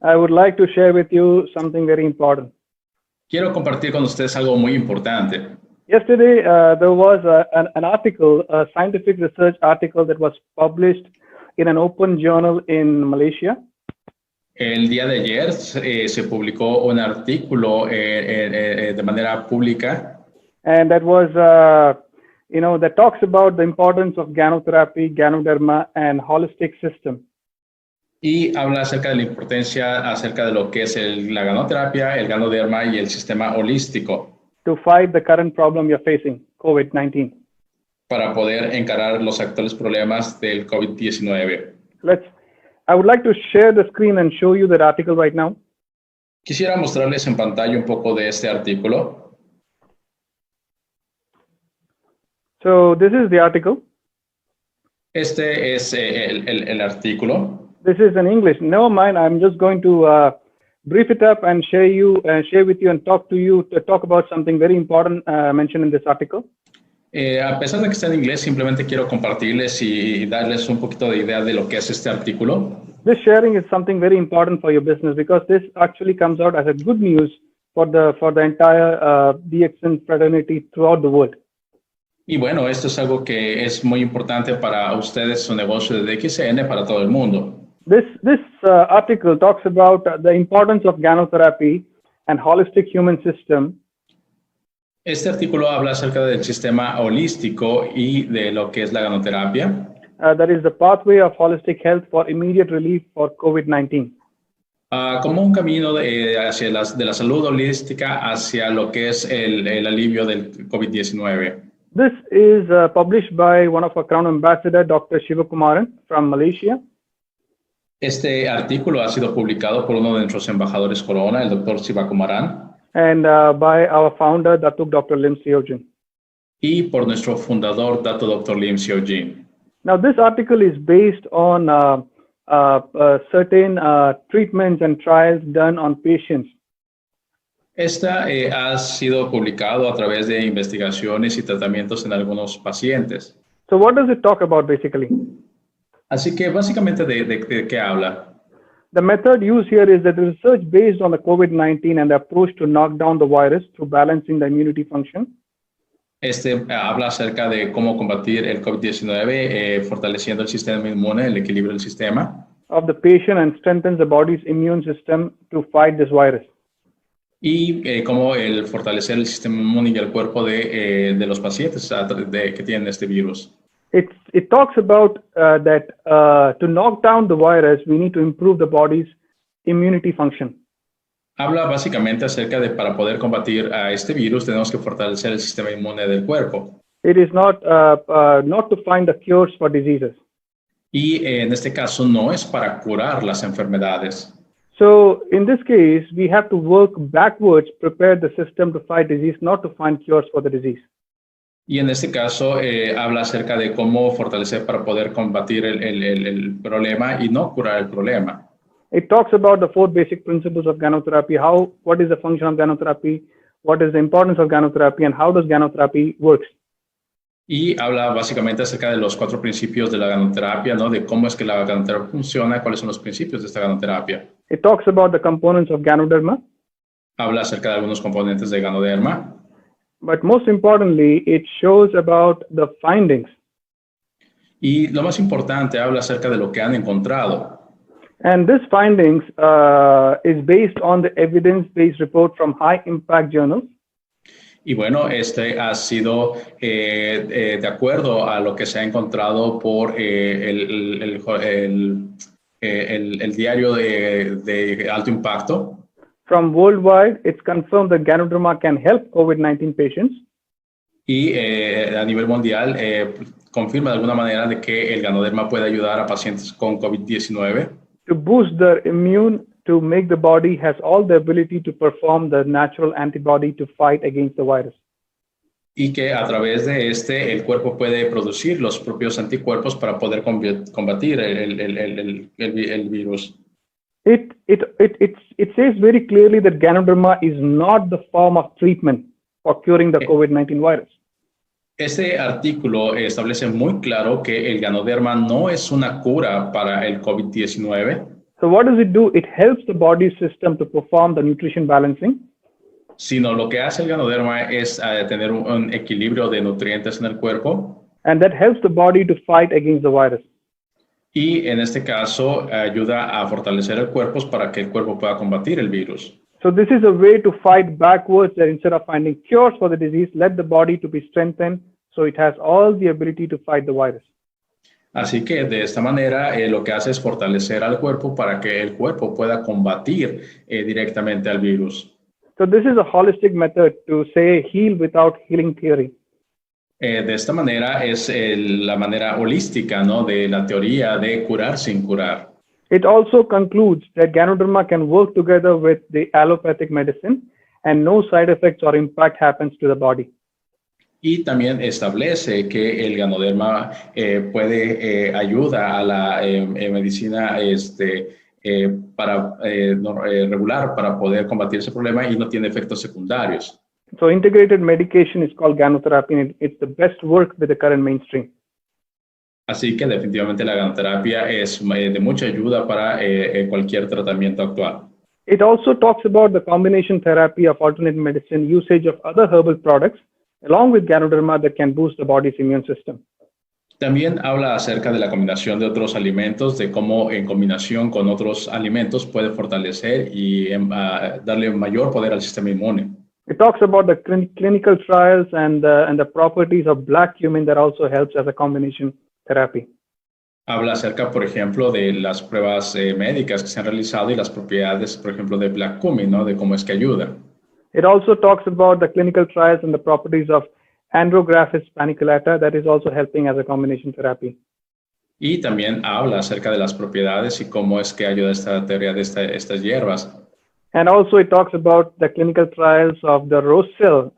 I would like to share with you something very important. Quiero compartir con ustedes algo muy importante. Yesterday, there was an article, a scientific research article that was published in an open journal in Malaysia. El día de ayer se publicó un artículo de manera pública. And that was, that talks about the importance of gynotherapy, ganoderma, and holistic system. Y habla acerca de la importancia acerca de lo que es la ganoterapia, el ganoderma y el sistema holístico. To fight the current problem you're facing, COVID-19. Para poder encarar los actuales problemas del COVID-19. I would like to share the screen and show you that article right now. Quisiera mostrarles en pantalla un poco de este artículo. So this is the article. Este es el artículo. This is in English. Never mind. I'm just going to brief it up and share with you and talk about something very important mentioned in this article. A pesar de que está en inglés, simplemente quiero compartirles y darles un poquito de idea de lo que es este artículo. This sharing is something very important for your business because this actually comes out as a good news for the entire DXN fraternity throughout the world. Y bueno, esto es algo que es muy importante para ustedes, su negocio de DXN, para todo el mundo. This article talks about the importance of gynotherapy and holistic human system. Este artículo habla acerca del sistema holístico y de lo que es la ganoterapia. That is the pathway of holistic health for immediate relief for COVID-19. Como un camino de la salud holística hacia lo que es el alivio del COVID-19. This is published by one of our Crown Ambassador, Dr. Shivakumaran from Malaysia. Este artículo ha sido publicado por uno de nuestros embajadores Corona, el Dr. Shivakumaran. And by our founder, Dr. Lim Seojin. Y por nuestro fundador, Dr. Lim Seojin. Now, this article is based on certain treatments and trials done on patients. Esta ha sido publicado a través de investigaciones y tratamientos en algunos pacientes. So, what does it talk about basically? Así que básicamente de qué habla. The method used here is that the research based on the COVID-19 and the approach to knock down the virus through balancing the immunity function. Habla acerca de cómo combatir el COVID-19, fortaleciendo el sistema inmune, el equilibrio del sistema. Of the patient and strengthens the body's immune system to fight this virus. Y cómo el fortalecer el sistema inmune y el cuerpo de los pacientes que tienen este virus. It talks about that to knock down the virus, we need to improve the body's immunity function. Habla básicamente acerca de para poder combatir a este virus tenemos que fortalecer el sistema inmune del cuerpo. It is not to find the cures for diseases. Y en este caso no es para curar las enfermedades. So in this case, we have to work backwards, prepare the system to fight disease, not to find cures for the disease. Y en este caso habla acerca de cómo fortalecer para poder combatir el problema y no curar el problema. It talks about the 4 basic principles of gynotherapy, what is the function of gynotherapy, what is the importance of gynotherapy, and how does gynotherapy works. Y habla básicamente acerca de los 4 principios de la ganoterapia, ¿no? De cómo es que la ganoterapia funciona, cuáles son los principios de esta ganoterapia. It talks about the components of ganoderma. Habla acerca de algunos componentes de ganoderma. But most importantly, it shows about the findings. Y lo más importante, habla acerca de lo que han encontrado. And this findings is based on the evidence-based report from high-impact journals. Y bueno, este ha sido de acuerdo a lo que se ha encontrado por el diario de alto impacto. From worldwide, it's confirmed that ganoderma can help COVID-19 patients. Y a nivel mundial confirma de alguna manera de que el ganoderma puede ayudar a pacientes con COVID-19. To boost their immune, to make the body has all the ability to perform the natural antibody to fight against the virus. Y que a través de el cuerpo puede producir los propios anticuerpos para poder combatir el virus. It says very clearly that ganoderma is not the form of treatment for curing the COVID-19 virus. Este artículo establece muy claro que el ganoderma no es una cura para el COVID-19. So what does it do? It helps the body system to perform the nutrition balancing. Sino lo que hace el ganoderma es tener un equilibrio de nutrientes en el cuerpo. And that helps the body to fight against the virus. Y en este caso ayuda a fortalecer el cuerpo para que el cuerpo pueda combatir el virus. So this is a way to fight backwards, that instead of finding cures for the disease, let the body to be strengthened so it has all the ability to fight the virus. Así que de esta manera lo que hace es fortalecer al cuerpo para que el cuerpo pueda combatir directamente al virus. So this is a holistic method to say heal without healing theory. De esta manera es la manera holística, ¿no?, de la teoría de curar sin curar. It also concludes that Ganoderma can work together with the allopathic medicine and no side effects or impact happens to the body. Y también establece que el ganoderma puede ayuda a la medicina regular para poder combatir ese problema y no tiene efectos secundarios. So integrated medication is called ganotherapy, and it's the best work with the current mainstream. Así que definitivamente la ganoterapia es de mucha ayuda para cualquier tratamiento actual. It also talks about the combination therapy of alternate medicine, usage of other herbal products, along with Ganoderma that can boost the body's immune system. También habla acerca de la combinación de otros alimentos, de cómo en combinación con otros alimentos puede fortalecer y darle mayor poder al sistema inmune. It talks about the clinical trials and the properties of black cumin that also helps as a combination therapy. Habla acerca, por ejemplo, de las pruebas médicas que se han realizado y las propiedades, por ejemplo, de black cumin, ¿no?, de cómo es que ayuda. It also talks about the clinical trials and the properties of Andrographis paniculata that is also helping as a combination therapy. Y también habla acerca de las propiedades y cómo es que ayuda esta teoría de estas hierbas. And also it talks about the clinical trials of the roselle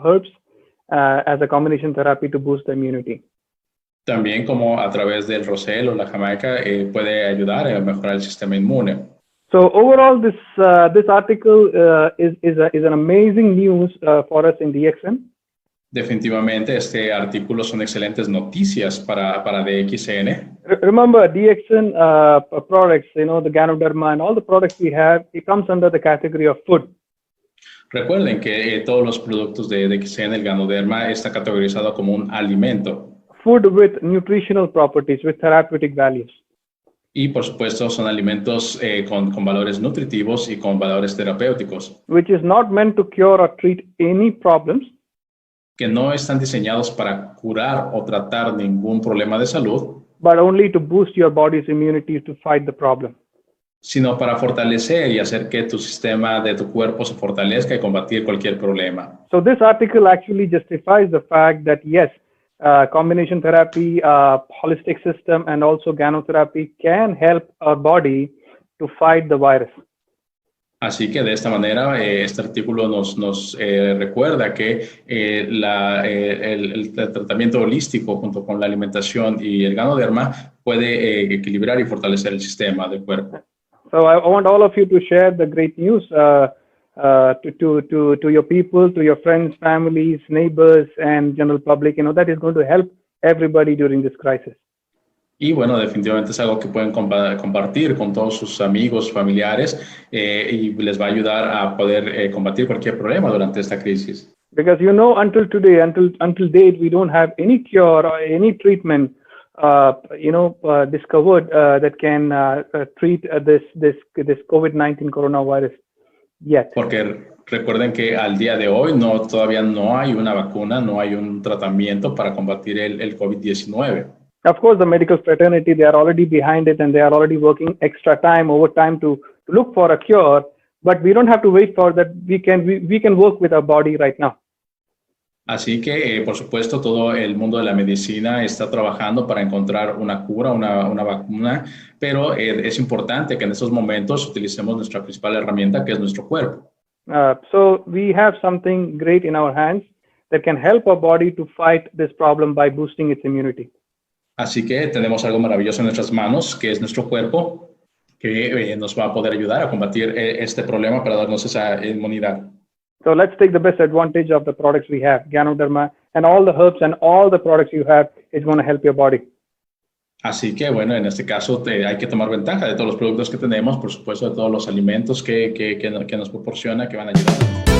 herbs as a combination therapy to boost the immunity. También como a través del rosel o la jamaica puede ayudar a mejorar el sistema inmune. So overall, this article is an amazing news for us in DXN. Definitivamente este artículo son excelentes noticias para DXN. Remember, DXN products, the Ganoderma and all the products we have, it comes under the category of food. Recuerden que todos los productos de DXN, el Ganoderma, está categorizado como un alimento. Food with nutritional properties, with therapeutic values. Y por supuesto son alimentos con valores nutritivos y con valores terapéuticos. Which is not meant to cure or treat any problems. Que no están diseñados para curar o tratar ningún problema de salud. But only to boost your body's immunity to fight the problem. Sino para fortalecer y hacer que tu sistema de tu cuerpo se fortalezca y combatir cualquier problema. So this article actually justifies the fact that yes, combination therapy, holistic system, and also ganotherapy can help our body to fight the virus. Así que de esta manera este artículo nos recuerda que el tratamiento holístico junto con la alimentación y el ganoderma puede equilibrar y fortalecer el sistema del cuerpo. So I want all of you to share the great news to your people, to your friends, families, neighbors, and general public. That is going to help everybody during this crisis. Y bueno, definitivamente es algo que pueden compartir con todos sus amigos, familiares, y les va a ayudar a poder combatir cualquier problema durante esta crisis. Because until today, until date, we don't have any cure or any treatment, discovered that can treat this COVID-19 coronavirus yet. Porque recuerden que al día de hoy todavía no hay una vacuna, no hay un tratamiento para combatir el COVID-19. Of course, the medical fraternity, they are already behind it and they are already working extra time, overtime to look for a cure, but we don't have to wait for that. We can work with our body right now. Así que, por supuesto, todo el mundo de la medicina está trabajando para encontrar una cura, una vacuna, pero es importante que en estos momentos utilicemos nuestra principal herramienta, que es nuestro cuerpo. So we have something great in our hands that can help our body to fight this problem by boosting its immunity. Así que tenemos algo maravilloso en nuestras manos, que es nuestro cuerpo, que nos va a poder ayudar a combatir este problema para darnos esa inmunidad. So let's take the best advantage of the products we have, Ganoderma, and all the herbs and all the products you have is going to help your body. Así que, bueno, en este caso hay que tomar ventaja de todos los productos que tenemos, por supuesto, de todos los alimentos que nos proporciona, que van a ayudar.